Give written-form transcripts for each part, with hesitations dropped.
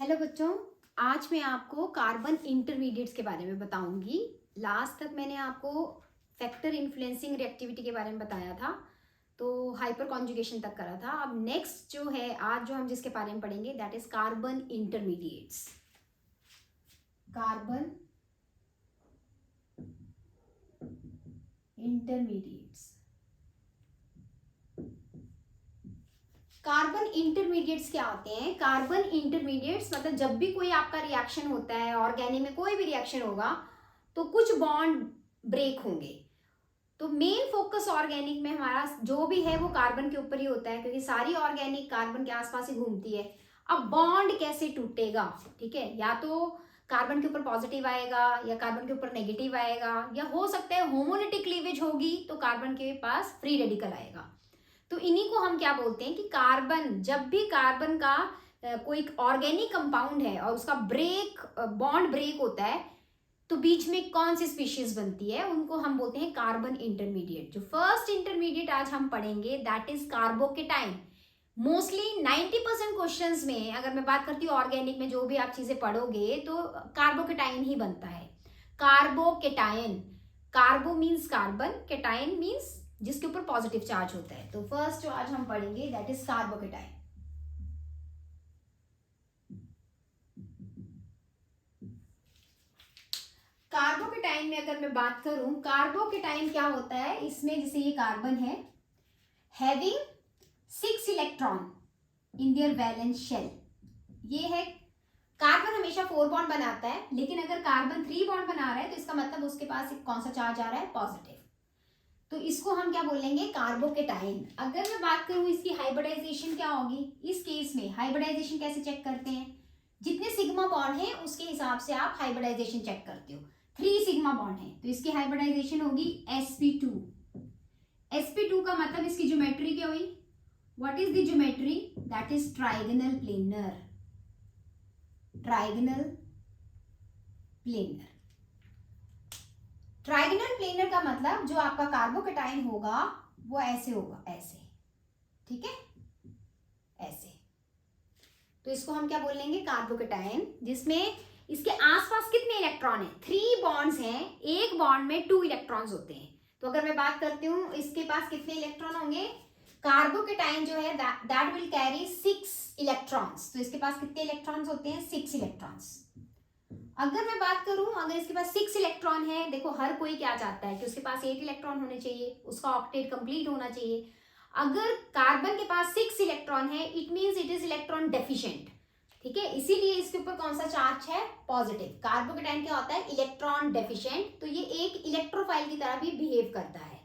Hello बच्चों, आज मैं आपको कार्बन इंटरमीडिएट्स के बारे में बताऊंगी। लास्ट तक मैंने आपको फैक्टर इन्फ्लुएंसिंग रिएक्टिविटी के बारे में बताया था, तो हाइपर कॉन्जुगेशन तक करा था। अब नेक्स्ट जो है आज जो हम जिसके बारे में पढ़ेंगे that is carbon intermediates. Carbon intermediates. Carbon intermediates क्या होते हैं? कार्बन इंटरमीडिएट्स मतलब जब भी कोई आपका रिएक्शन होता है, ऑर्गेनिक में कोई भी रिएक्शन होगा तो कुछ बॉन्ड ब्रेक होंगे। तो मेन फोकस ऑर्गेनिक में हमारा जो भी है वो कार्बन के ऊपर ही होता है, क्योंकि सारी ऑर्गेनिक कार्बन के आसपास ही घूमती है। अब बॉन्ड कैसे टूटेगा, ठीक है, या तो कार्बन के ऊपर पॉजिटिव आएगा या कार्बन के ऊपर नेगेटिव आएगा, या हो सकता है होमोलिटिक क्लीवेज होगी तो कार्बन के पास फ्री रेडिकल आएगा। तो इन्हीं को हम क्या बोलते हैं कि कार्बन, जब भी कार्बन का कोई ऑर्गेनिक कंपाउंड है और उसका बॉन्ड ब्रेक होता है तो बीच में कौन सी स्पीशीज बनती है, उनको हम बोलते हैं कार्बन इंटरमीडिएट। जो फर्स्ट इंटरमीडिएट आज हम पढ़ेंगे that is carbocation. Mostly 90% questions में अगर मैं बात करती हूँ ऑर्गेनिक में जो भी आप चीजें पढ़ोगे तो कार्बोकेटाइन ही बनता है। Carbocation, कार्बो means carbon, cation means जिसके ऊपर पॉजिटिव चार्ज होता है। तो फर्स्ट जो आज हम पढ़ेंगे दैट इज कार्बोकेटाइन। कार्बोकेटाइन में अगर मैं बात करूं, कार्बोकेटाइन क्या होता है, इसमें जैसे ये कार्बन है having 6 electron in their valence shell. ये है कार्बन हमेशा 4 बॉन्ड बनाता है, लेकिन अगर कार्बन 3 बॉन्ड बना रहा है तो इसका मतलब उसके पास कौन सा चार्ज आ रहा है, पॉजिटिव। तो इसको हम क्या बोलेंगे, कार्बोकेटाइन। अगर मैं बात करूं इसकी हाइब्रिडाइजेशन क्या होगी, इस केस में हाइब्रिडाइजेशन कैसे चेक करते हैं, जितने सिग्मा बॉन्ड है उसके हिसाब से आप हाइब्रिडाइजेशन चेक करते हो। 3 सिग्मा बॉन्ड है तो इसकी हाइब्रिडाइजेशन होगी sp2। sp2 का मतलब इसकी ज्योमेट्री क्या हुई, what is the geometry, that is trigonal planar. Trigonal planar, trigonal planar का मतलब जो आपका कार्बोकेटाइन होगा वो ऐसे होगा, ऐसे, ठीक है, ऐसे। तो इसको हम क्या बोलेंगे, कार्बोकेटाइन, जिसमें इसके आसपास कितने इलेक्ट्रॉन हैं, 3 बॉन्ड्स हैं, एक बॉन्ड में 2 इलेक्ट्रॉन्स होते हैं। तो अगर मैं बात करती हूँ इसके पास कितने इलेक्ट्रॉन होंगे, कार्बोकेटाइन जो है दैट विल कैरी 6 इलेक्ट्रॉन्स। तो इसके पास कितने इलेक्ट्रॉन्स होते हैं, 6 इलेक्ट्रॉन्स। अगर मैं बात करूं, अगर इसके पास 6 इलेक्ट्रॉन है, देखो हर कोई क्या चाहता है कि उसके पास 8 इलेक्ट्रॉन होने चाहिए, उसका ऑक्टेट कंप्लीट होना चाहिए। अगर कार्बन के पास 6 इलेक्ट्रॉन है it means it is electron deficient, ठीक है, इसीलिए इसके ऊपर कौन सा चार्ज है, पॉजिटिव। कार्बोकेटाइन क्या होता है, इलेक्ट्रॉन डेफिशिएंट, तो ये एक इलेक्ट्रोफाइल की तरह भी बिहेव करता है।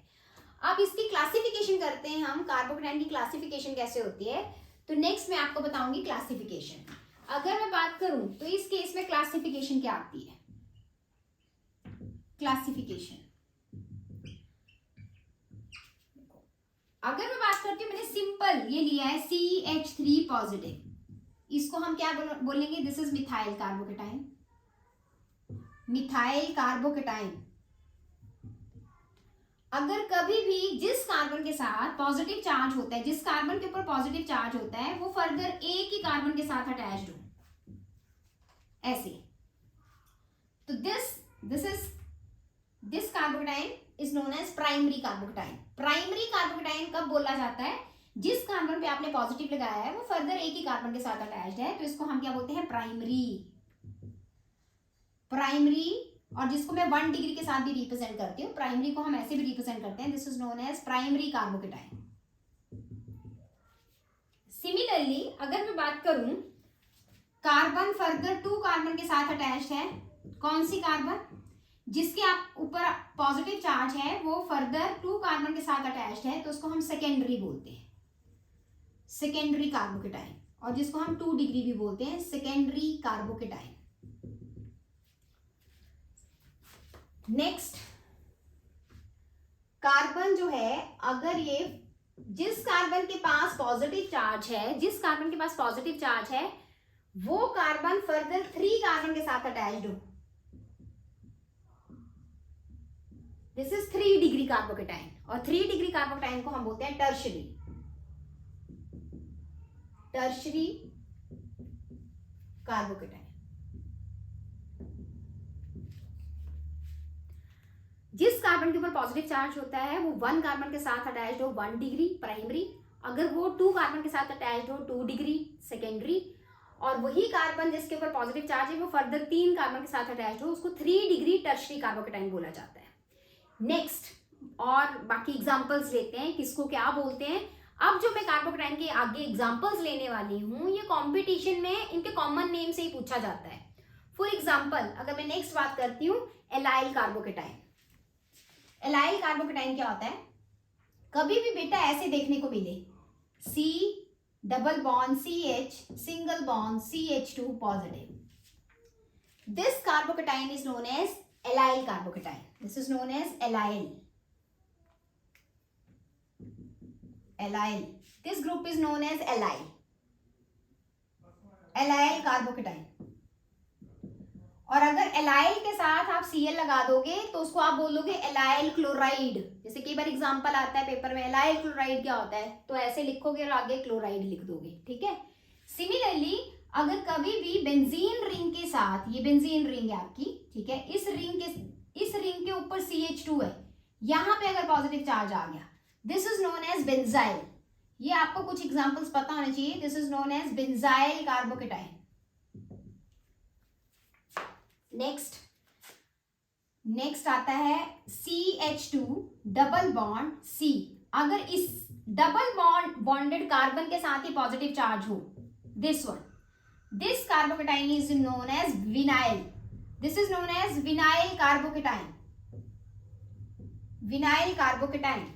अब इसकी क्लासिफिकेशन करते हैं हम, कार्बोकेटाइन की क्लासिफिकेशन कैसे होती है, तो नेक्स्ट मैं आपको बताऊंगी क्लासिफिकेशन। अगर मैं बात करूं तो इस केस में क्लासिफिकेशन क्या आती है, क्लासिफिकेशन, अगर मैं बात करती हूँ, मैंने सिंपल ये लिया है CH3 पॉजिटिव, इसको हम क्या बोलेंगे, this is methyl carbocation. Methyl carbocation. अगर कभी भी जिस कार्बन के साथ पॉजिटिव चार्ज होता है, जिस कार्बन के ऊपर पॉजिटिव चार्ज होता है वो फर्दर एक ही कार्बन के साथ अटैच्ड हो, ऐसे, तो this carbocation is known as primary carbocation. Primary carbocation कब बोला जाता है, जिस कार्बन पे आपने पॉजिटिव लगाया है वो फर्दर एक ही कार्बन के साथ अटैच्ड है, तो इसको हम क्या बोलते हैं, प्राइमरी। और जिसको मैं 1 डिग्री के साथ भी रिप्रेजेंट करती हूँ, प्राइमरी को हम ऐसे भी रिप्रेजेंट करते हैं, this is known as primary carbocation. Similarly अगर मैं बात करूं, कार्बन फर्दर 2 कार्बन के साथ अटैच्ड है, कौन सी कार्बन, जिसके आप ऊपर पॉजिटिव चार्ज है वो फर्दर 2 कार्बन के साथ अटैच्ड है, तो उसको हम सेकेंडरी बोलते हैं, सेकेंडरी कार्बोकेटाइन। और जिसको हम 2 डिग्री भी बोलते हैं, सेकेंडरी कार्बोकेटाइन। नेक्स्ट, कार्बन जो है, अगर ये जिस कार्बन के पास पॉजिटिव चार्ज है, जिस कार्बन के पास पॉजिटिव चार्ज है वो कार्बन फर्दर 3 कार्बन के साथ अटैच्ड हो, दिस इज 3 डिग्री कार्बोकेटाइन। और 3 डिग्री कार्बोकेटाइन को हम बोलते हैं टर्शरी कार्बोकेटाइन। जिस कार्बन के ऊपर पॉजिटिव चार्ज होता है वो 1 कार्बन के साथ अटैच्ड हो 1 डिग्री प्राइमरी, अगर वो 2 कार्बन के साथ अटैच्ड हो 2 डिग्री सेकेंडरी, और वही कार्बन जिसके ऊपर पॉजिटिव चार्ज है वो फर्दर 3 कार्बन के साथ अटैच्ड हो उसको 3 डिग्री टर्शरी कार्बोकेटाइन बोला जाता है। नेक्स्ट, और बाकी एग्जांपल्स लेते हैं किसको क्या बोलते हैं। अब जो मैं कार्बोकेटाइन के आगे एग्जांपल्स लेने वाली हूँ ये कंपटीशन में इनके कॉमन नेम से ही पूछा जाता है। फॉर एग्जांपल अगर मैं नेक्स्ट बात करती हूँ एलाइल कार्बोकेटाइन। एलाइल कार्बोकेटाइन क्या होता है, कभी भी बेटा ऐसे देखने को मिले C double bond CH single bond CH2 positive, this carbocation is known as allyl carbocation. This is known as allyl. Allyl, this group is known as allyl, allyl carbocation. और अगर एलाइल के साथ आप Cl लगा दोगे तो उसको आप बोलोगे एलाइल क्लोराइड। जैसे कई बार एग्जांपल आता है पेपर में एलाइल क्लोराइड क्या होता है, तो ऐसे लिखोगे और आगे क्लोराइड लिख दोगे, ठीक है। सिमिलरली अगर कभी भी बेंजीन रिंग के साथ, ये बेंजीन रिंग है आपकी, ठीक है, इस रिंग के ऊपर CH2 है, यहां पे अगर पॉजिटिव चार्ज आ गया, this is known as benzyl. ये आपको कुछ एग्जांपल्स पता होने चाहिए। This is known as benzyl carbocation. Next आता है CH2 डबल बॉन्ड C। अगर इस डबल बॉन्डेड कार्बन के साथ ही पॉजिटिव चार्ज हो, this one, this carbocation is known as vinyl. This is known as vinyl carbocation. Vinyl carbocation.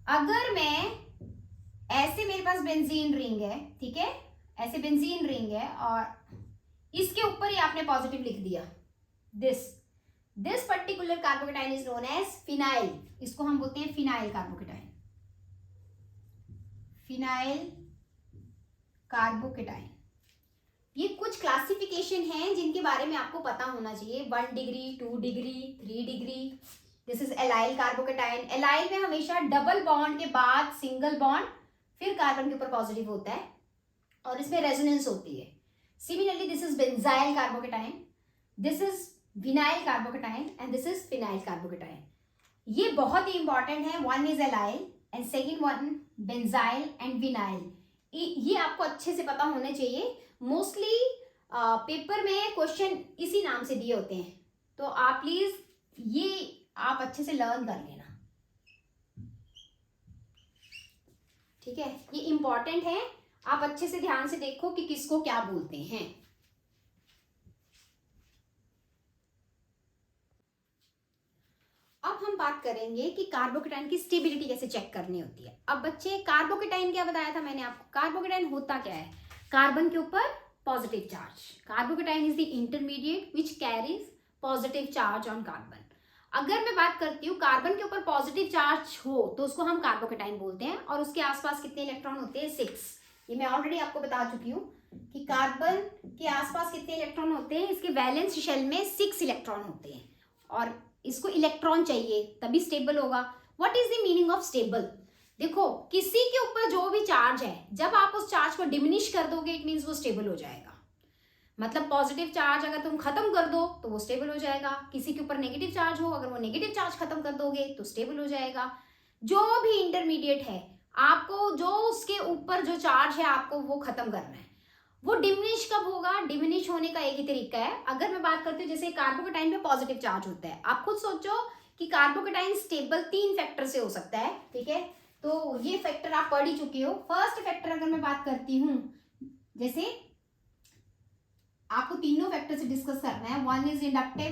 अगर मैं ऐसे, मेरे पास बेंजीन रिंग है, ठीक है, ऐसे बेंजीन रिंग है और इसके ऊपर ही आपने पॉजिटिव लिख दिया, this particular carbocation is known as phenyl. इसको हम बोलते हैं फिनाइल कार्बोकेटाइन। Phenyl carbocation. ये कुछ क्लासिफिकेशन हैं जिनके बारे में आपको पता होना चाहिए। 1 degree, 2 degree, 3 degree. This is allyl carbocation. Allyl में हमेशा डबल बॉन्ड के बाद सिंगल बॉन्ड, फिर कार्बन के ऊपर पॉजिटिव होता है और इसमें रेजोनेंस होती है। Similarly, this is benzyl carbocation, this is vinyl carbocation and this is phenyl carbocation. ये बहुत ही इंपॉर्टेंट है। One is allyl and second one benzyl and vinyl. ये आपको अच्छे से पता होने चाहिए। मोस्टली पेपर में क्वेश्चन इसी नाम से दिए होते हैं, तो आप प्लीज ये आप अच्छे से लर्न कर लेना, ठीक है। ये इंपॉर्टेंट है, आप अच्छे से ध्यान से देखो कि किसको क्या बोलते हैं। अब हम बात करेंगे कि कार्बोकेटाइन की स्टेबिलिटी कैसे चेक करनी होती है। अब बच्चे, कार्बोकेटाइन क्या बताया था मैंने आपको, कार्बोकेटाइन होता क्या है, कार्बन के ऊपर positive charge. Carbocation is the intermediate which carries positive charge on carbon. अगर मैं बात करती हूँ कार्बन के ऊपर पॉजिटिव चार्ज हो तो उसको हम कार्बोकेटाइन बोलते हैं, और उसके आसपास कितने इलेक्ट्रॉन होते हैं, 6। ये मैं ऑलरेडी आपको बता चुकी हूँ कि कार्बन के आसपास कितने इलेक्ट्रॉन होते हैं। इसके वैलेंस शेल में 6 इलेक्ट्रॉन होते हैं और इसको इलेक्ट्रॉन चाहिए तभी स्टेबल होगा। What is the meaning of stable? देखो, किसी के ऊपर जो भी चार्ज है, जब आप उस चार्ज को डिमिनिश कर दोगे इट मीन्स वो स्टेबल हो जाएगा। मतलब पॉजिटिव चार्ज अगर तुम खत्म कर दो तो वो स्टेबल हो जाएगा। किसी के ऊपर नेगेटिव चार्ज हो, अगर वो नेगेटिव चार्ज खत्म कर दोगे तो स्टेबल हो जाएगा। जो भी इंटरमीडिएट है, आपको जो उसके ऊपर जो चार्ज है आपको वो खत्म करना है। वो डिमिनिश कब होगा? डिमिनिश होने का एक ही तरीका है। अगर मैं बात करती हूँ जैसे कार्बोकेटाइन पे पॉजिटिव चार्ज होता है, आप खुद सोचो कि कार्बोकेटाइन स्टेबल 3 फैक्टर से हो सकता है, ठीक है। तो ये फैक्टर आप पढ़ ही चुके हो। फर्स्ट फैक्टर अगर मैं बात करती हूँ, जैसे आपको तीनों फैक्टर से डिस्कस करना है। One is inductive,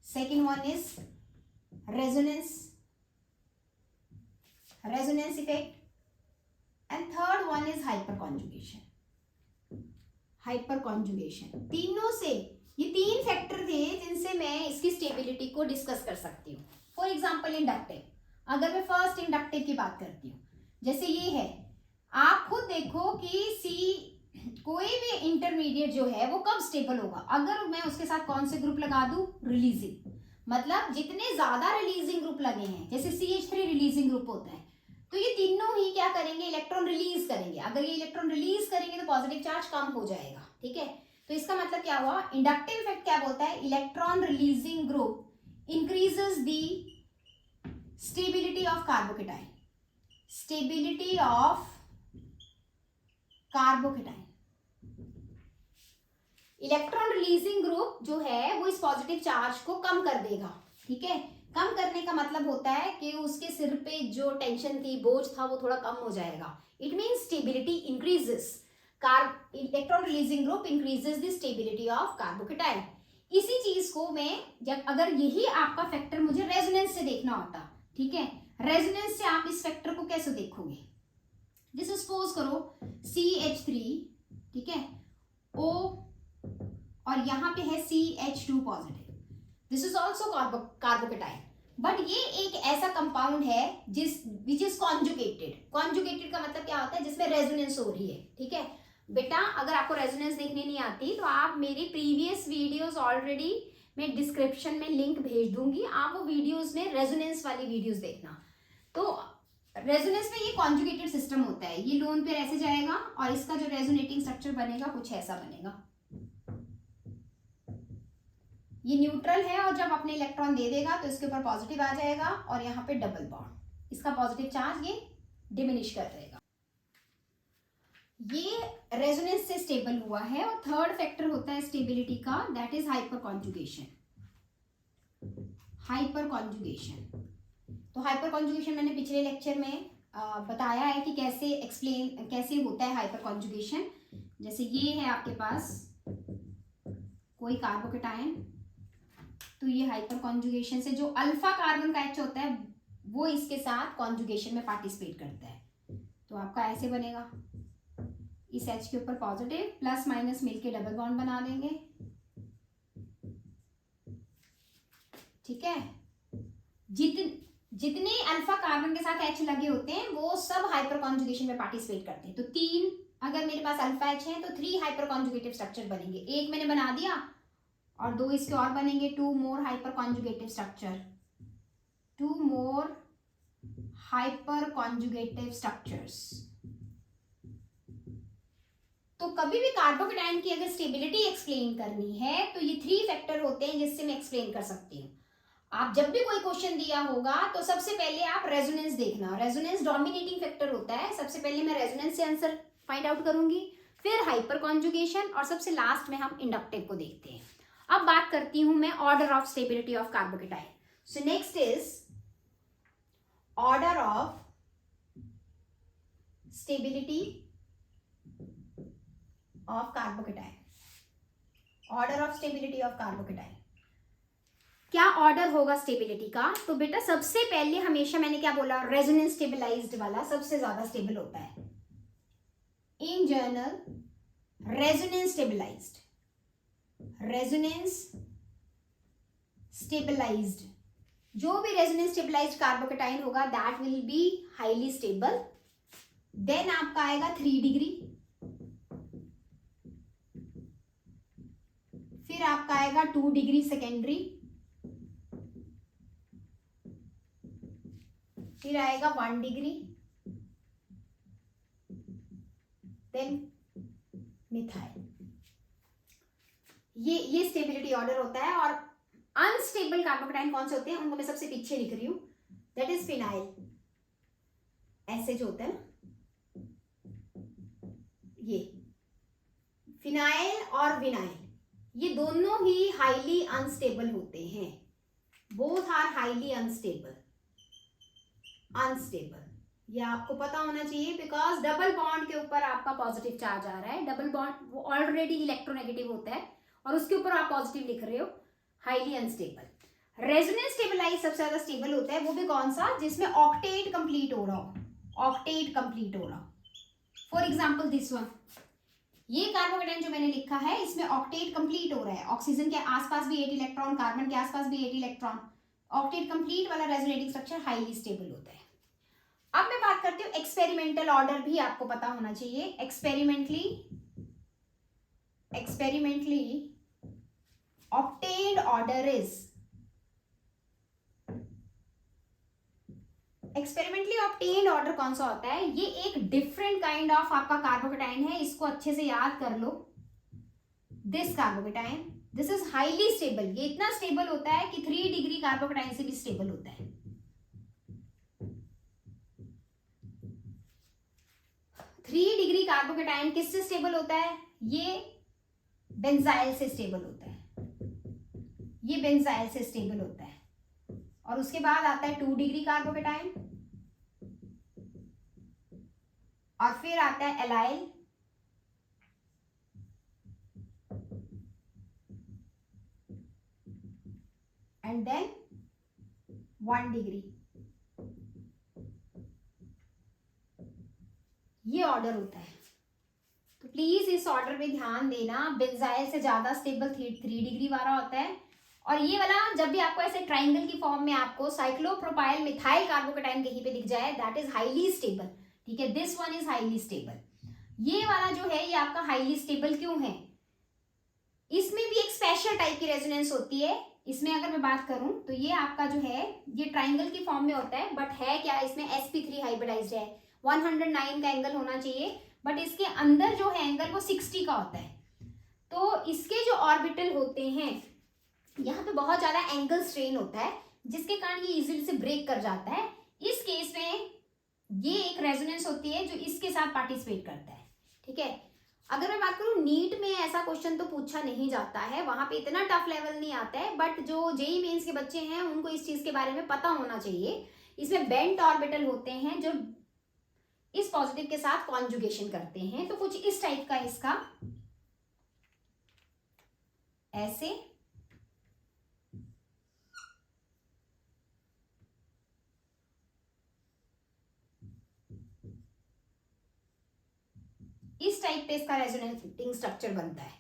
second one is resonance effect, and third one is hyper conjugation. तीनों से, ये 3 फैक्टर थे जिनसे मैं इसकी स्टेबिलिटी को डिस्कस कर सकती हूँ। फॉर एग्जाम्पल इंडक्टिव, अगर मैं फर्स्ट इंडक्टिव की बात करती हूँ, जैसे ये है, आप खुद देखो कि कोई भी इंटरमीडिएट जो है वो कब स्टेबल होगा? अगर मैं उसके साथ कौन से ग्रुप लगा दूं? रिलीजिंग। मतलब जितने ज्यादा रिलीजिंग ग्रुप लगे हैं, जैसे CH3 रिलीजिंग ग्रुप होता है, तो ये तीनों ही क्या करेंगे, इलेक्ट्रॉन रिलीज करेंगे। अगर ये इलेक्ट्रॉन रिलीज करेंगे तो पॉजिटिव चार्ज कम हो जाएगा, ठीक है। तो इसका मतलब क्या हुआ, इंडक्टिव इफेक्ट क्या बोलता है, electron releasing group increases the stability of carbocation, stability of carbocation. Electron releasing group जो है वो इस पॉजिटिव चार्ज को कम कर देगा, ठीक है। कम करने का मतलब होता है कि उसके सिर पे जो टेंशन थी, बोझ था, वो थोड़ा कम हो जाएगा। It means stability increases, electron releasing group increases the stability of carbocation. इसी चीज को मैं जब, अगर यही आपका फैक्टर मुझे रेजोनेंस से देखना होता, ठीक है, रेजोनेंस से आप इस फैक्टर को कैसे देखोगे, जैसे सपोज करो CH3, ठीक है, O और यहाँ पे है CH2 positive, this is also carbocation, but ये एक ऐसा कंपाउंड है विच इज कॉन्जुगेटेड। कॉन्जुगेटेड का मतलब क्या होता है, जिसमें रेजोनेंस हो रही है, ठीक है। बेटा अगर आपको रेजोनेंस देखने नहीं आती तो आप मेरी प्रीवियस वीडियोस ऑलरेडी मैं डिस्क्रिप्शन में लिंक भेज दूंगी, आप वो वीडियोस में रेजोनेंस वाली वीडियोस देखना। तो रेजोनेंस में ये कॉन्जुगेटेड सिस्टम होता है, ये लोन पेयर ऐसे जाएगा और इसका जो रेजोनेटिंग स्ट्रक्चर बनेगा कुछ ऐसा बनेगा। ये न्यूट्रल है और जब अपने इलेक्ट्रॉन दे देगा तो इसके ऊपर पॉजिटिव आ जाएगा और यहाँ पे डबल बॉन्ड, इसका पॉजिटिव चार्ज ये डिमिनिश कर देगा। ये रेजोनेंस से स्टेबल हुआ है। और थर्ड फैक्टर होता है स्टेबिलिटी का, that is hyper conjugation. Hyper conjugation, तो हाइपर कॉन्जुगेशन मैंने पिछले लेक्चर में बताया है कि कैसे होता है हाइपर कॉन्जुगेशन। जैसे ये है आपके पास कोई कार्बोकेटाइन, तो ये हाइपर कॉन्जुगेशन से जो अल्फा कार्बन का H होता है वो इसके साथ कॉन्जुगेशन में पार्टिसिपेट करता है। तो आपका ऐसे बनेगा, इस H के ऊपर पॉजिटिव प्लस माइनस मिलके डबल बॉन्ड बना देंगे, ठीक है। जितने अल्फा कार्बन के साथ H लगे होते हैं वो सब हाइपर कॉन्जुगेशन में पार्टिसिपेट करते हैं। तो 3, अगर मेरे पास अल्फा H है तो 3 हाइपर कॉन्जुगेटिव स्ट्रक्चर बनेंगे। एक मैंने बना दिया और 2 इसके और बनेंगे, 2 मोर हाइपर कॉन्जुगेटिव स्ट्रक्चर, 2 मोर हाइपर कॉन्जुगेटिव स्ट्रक्चर्स। तो कभी भी कार्बोकेटाइन की अगर स्टेबिलिटी एक्सप्लेन करनी है तो ये 3 फैक्टर होते हैं जिससे मैं एक्सप्लेन कर सकती हूँ। आप जब भी कोई क्वेश्चन दिया होगा तो सबसे पहले आप रेजोनेंस देखना, रेजोनेंस डोमिनेटिंग फैक्टर होता है। सबसे पहले मैं रेजोनेंस से आंसर फाइंड आउट करूंगी, फिर हाइपर कॉन्जुगेशन और सबसे लास्ट में हम इंडक्टिव को देखते हैं। अब बात करती हूं मैं order of stability of carbocation. So next is order of stability of carbocation. Order of stability of carbocation, क्या ऑर्डर होगा स्टेबिलिटी का? तो बेटा सबसे पहले हमेशा मैंने क्या बोला, रेजोनेंस स्टेबलाइज्ड वाला सबसे ज्यादा स्टेबल होता है। In general resonance stabilised, resonance stabilised, जो भी रेजोनेंस स्टेबलाइज्ड कार्बोकेटाइन होगा that will be highly stable. Then आपका आएगा 3 डिग्री, फिर आपका आएगा 2 डिग्री सेकेंडरी, फिर आएगा 1 डिग्री, देन मिथाइल। ये स्टेबिलिटी ऑर्डर होता है। और अनस्टेबल कार्बोकेटाइन कौन से होते हैं उनको मैं सबसे पीछे लिख रही हूं, दैट इज फिनाइल। ऐसे जो होता है ना, ये फिनाइल और विनाइल, ये दोनों ही हाईली अनस्टेबल होते हैं। Both are highly unstable. ये आपको पता होना चाहिए बिकॉज डबल बॉन्ड के ऊपर आपका पॉजिटिव चार्ज आ रहा है। डबल बॉन्ड वो ऑलरेडी इलेक्ट्रोनेगेटिव होता है और उसके ऊपर आप पॉजिटिव लिख रहे हो, हाईली अनस्टेबल। रेजोनेंस स्टेबलाइज सबसे ज्यादा स्टेबल होता है, वो भी कौन सा, जिसमें ऑक्टेट कंप्लीट हो रहा हो, ऑक्टेट कंप्लीट हो रहा हो। फॉर एग्जाम्पल दिस वन, ये कार्बोकेटाइन जो मैंने लिखा है इसमें ऑक्टेट कंप्लीट हो रहा है, ऑक्सीजन के आसपास भी 8 इलेक्ट्रॉन, कार्बन के आसपास भी 8 इलेक्ट्रॉन, ऑक्टेट कंप्लीट वाला रेजोनेटिंग स्ट्रक्चर हाईली स्टेबल होता है। अब मैं बात करती हूँ एक्सपेरिमेंटल ऑर्डर, भी आपको पता होना चाहिए। Experimentally obtained order is, experimentally obtained order कौन सा होता है? ये एक डिफरेंट काइंड ऑफ आपका कार्बोकेटाइन है, इसको अच्छे से याद कर लो। This carbocation, this is highly stable. ये इतना स्टेबल होता है कि 3 डिग्री कार्बोकेटाइन से भी स्टेबल होता है। 3 डिग्री कार्बोकेटाइन किससे स्टेबल होता है? ये बेंजाइल से स्टेबल होता है, ये बेंजाइल से स्टेबल होता है। और उसके बाद आता है 2 डिग्री कार्बोकेटाइन, और फिर आता है एलाइल, एंड देन 1 डिग्री। ये ऑर्डर होता है। तो प्लीज इस ऑर्डर पे ध्यान देना। बेंजाइल से ज्यादा स्टेबल 3 डिग्री वाला होता है। और ये वाला जब भी आपको ऐसे ट्राइंगल की फॉर्म में आपको साइक्लोप्रोपाइल मिथाइल कार्बोकेटाइन कहीं पे दिख जाए, दैट इज हाईली स्टेबल। ठीक है, this one is highly stable. ये वाला जो है ये आपका हाईली स्टेबल क्यों है? इसमें भी एक स्पेशल टाइप की रेजोनेंस होती है। इसमें अगर मैं बात करूं तो ये आपका जो है ये ट्राइंगल की फॉर्म में होता है, बट है क्या, इसमें sp3 हाइब्रिडाइज्ड है। 109 का एंगल होना चाहिए, बट इसके अंदर जो है एंगल वो 60 का होता है। तो इसके जो ऑर्बिटल होते हैं यहाँ पे बहुत ज्यादा एंगल स्ट्रेन होता है, जिसके कारण ये इजीली से ब्रेक कर जाता है। इस केस में ये एक रेजोनेंस होती है जो इसके साथ पार्टिसिपेट करता है। ठीक है, अगर मैं बात करूं नीट में ऐसा क्वेश्चन तो पूछा नहीं जाता है, वहां पे इतना टफ लेवल नहीं आता है, बट जो जेईई मेंस के बच्चे हैं उनको इस चीज के बारे में पता होना चाहिए। इसमें बेंट ऑर्बिटल होते हैं जो इस पॉजिटिव के साथ कॉन्जुगेशन करते हैं। तो कुछ इस टाइप का इसका ऐसे इस टाइप पे इसका रेजोनेटिंग स्ट्रक्चर बनता है।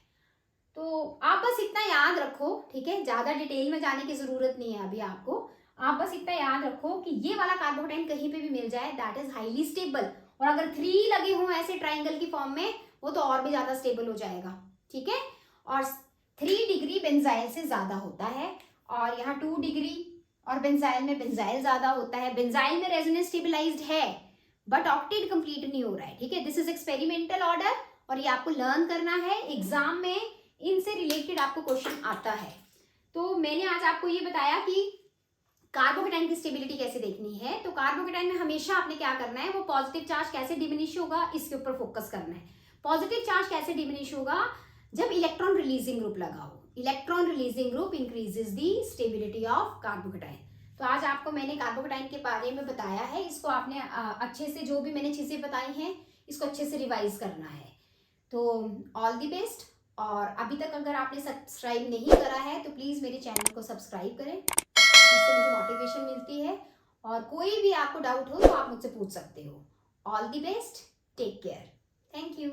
तो आप बस इतना याद रखो, ठीक है, ज्यादा डिटेल में जाने की जरूरत नहीं है अभी आपको। आप बस इतना याद रखो कि ये वाला कार्बोकेटाइन कहीं पे भी मिल जाए दैट इज हाईली स्टेबल। और अगर 3 लगे हों ऐसे ट्राइंगल की फॉर्म में, वो तो और भी ज्यादा स्टेबल हो जाएगा। ठीक है, और 3 डिग्री बेंजाइल से ज्यादा होता है, और यहाँ 2 डिग्री और बेंजाइल में बेंजाइल ज्यादा होता है। बेंजाइल में रेजोनेंस स्टेबलाइज्ड है, बट ऑक्टेट कंप्लीट नहीं हो रहा है। ठीक है, दिस इज एक्सपेरिमेंटल ऑर्डर, और ये आपको लर्न करना है। एग्जाम में इनसे रिलेटेड आपको क्वेश्चन आता है। तो मैंने आज आपको ये बताया कि कार्बोकेटाइन की स्टेबिलिटी कैसे देखनी है। तो कार्बोकेटाइन में हमेशा आपने क्या करना है, वो पॉजिटिव चार्ज कैसे डिमिनिश होगा इसके ऊपर फोकस करना है। पॉजिटिव चार्ज कैसे डिमिनिश होगा? जब इलेक्ट्रॉन रिलीजिंग ग्रुप लगा हो। Electron releasing group increases the stability of carbocation. तो आज आपको मैंने कार्बोकेटाइन के बारे में बताया है। इसको आपने अच्छे से, जो भी मैंने चीजें बताई हैं, इसको अच्छे से रिवाइज करना है। तो ऑल द बेस्ट। और अभी तक अगर आपने सब्सक्राइब नहीं करा है तो प्लीज मेरे चैनल को सब्सक्राइब करें, इससे मुझे मोटिवेशन मिलती है। और कोई भी आपको डाउट हो तो आप मुझसे पूछ सकते हो। All the best, take care, thank you.